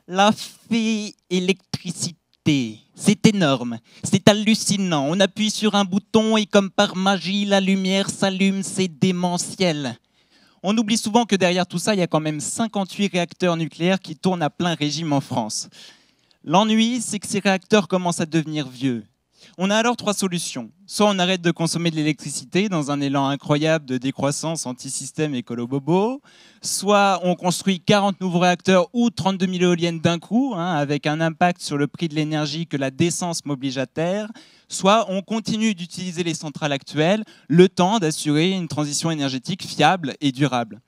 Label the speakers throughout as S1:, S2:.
S1: La fée électricité. C'est énorme, c'est hallucinant. On appuie sur un bouton et comme par magie, la lumière s'allume, c'est démentiel. On oublie souvent que derrière tout ça, il y a quand même 58 réacteurs nucléaires qui tournent à plein régime en France. L'ennui, c'est que ces réacteurs commencent à devenir vieux. On a alors trois solutions. Soit on arrête de consommer de l'électricité dans un élan incroyable de décroissance anti-système écolo-bobo, soit on construit 40 nouveaux réacteurs ou 32 000 éoliennes d'un coup, avec un impact sur le prix de l'énergie que la décence m'oblige à taire, soit on continue d'utiliser les centrales actuelles, le temps d'assurer une transition énergétique fiable et durable.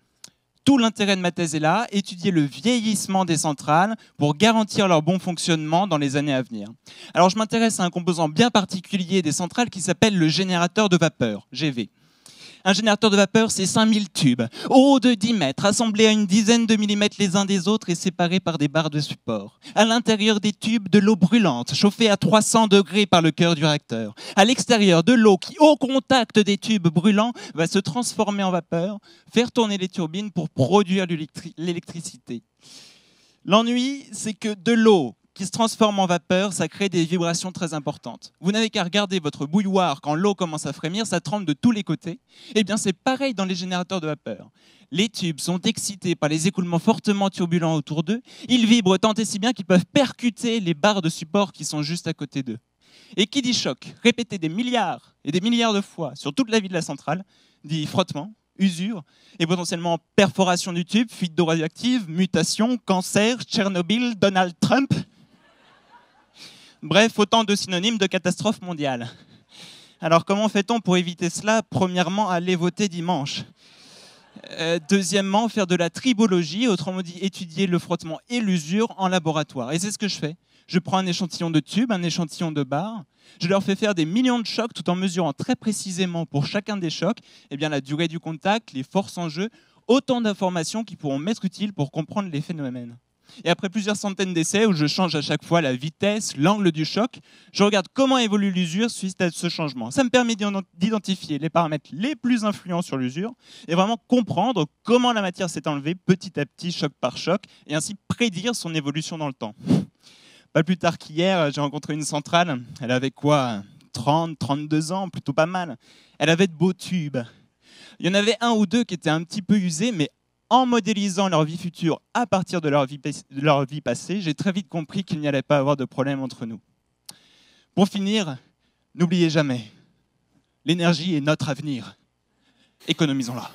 S1: Tout l'intérêt de ma thèse est là, étudier le vieillissement des centrales pour garantir leur bon fonctionnement dans les années à venir. Alors je m'intéresse à un composant bien particulier des centrales qui s'appelle le générateur de vapeur, GV. Un générateur de vapeur, c'est 5000 tubes, hauts de 10 mètres, assemblés à une dizaine de millimètres les uns des autres et séparés par des barres de support. À l'intérieur des tubes, de l'eau brûlante, chauffée à 300 degrés par le cœur du réacteur. À l'extérieur, de l'eau qui, au contact des tubes brûlants, va se transformer en vapeur, faire tourner les turbines pour produire l'électricité. L'ennui, c'est que de l'eau qui se transforme en vapeur, ça crée des vibrations très importantes. Vous n'avez qu'à regarder votre bouilloire quand l'eau commence à frémir, ça tremble de tous les côtés. Eh bien, c'est pareil dans les générateurs de vapeur. Les tubes sont excités par les écoulements fortement turbulents autour d'eux. Ils vibrent tant et si bien qu'ils peuvent percuter les barres de support qui sont juste à côté d'eux. Et qui dit choc, répété des milliards et des milliards de fois sur toute la vie de la centrale, dit frottement, usure et potentiellement perforation du tube, fuite d'eau radioactive, mutation, cancer, Tchernobyl, Donald Trump. Bref, autant de synonymes de catastrophe mondiale. Alors comment fait-on pour éviter cela? Premièrement, aller voter dimanche. Deuxièmement, faire de la tribologie, autrement dit étudier le frottement et l'usure en laboratoire. Et c'est ce que je fais. Je prends un échantillon de tubes, un échantillon de barres, je leur fais faire des millions de chocs tout en mesurant très précisément pour chacun des chocs la durée du contact, les forces en jeu, autant d'informations qui pourront m'être utiles pour comprendre les phénomènes. Et après plusieurs centaines d'essais où je change à chaque fois la vitesse, l'angle du choc, je regarde comment évolue l'usure suite à ce changement. Ça me permet d'identifier les paramètres les plus influents sur l'usure et vraiment comprendre comment la matière s'est enlevée petit à petit, choc par choc, et ainsi prédire son évolution dans le temps. Pas plus tard qu'hier, j'ai rencontré une centrale. Elle avait quoi, 30, 32 ans, plutôt pas mal. Elle avait de beaux tubes. Il y en avait un ou deux qui étaient un petit peu usés, mais en modélisant leur vie future à partir de leur vie passée, j'ai très vite compris qu'il n'y allait pas avoir de problème entre nous. Pour finir, n'oubliez jamais, l'énergie est notre avenir. Économisons-la.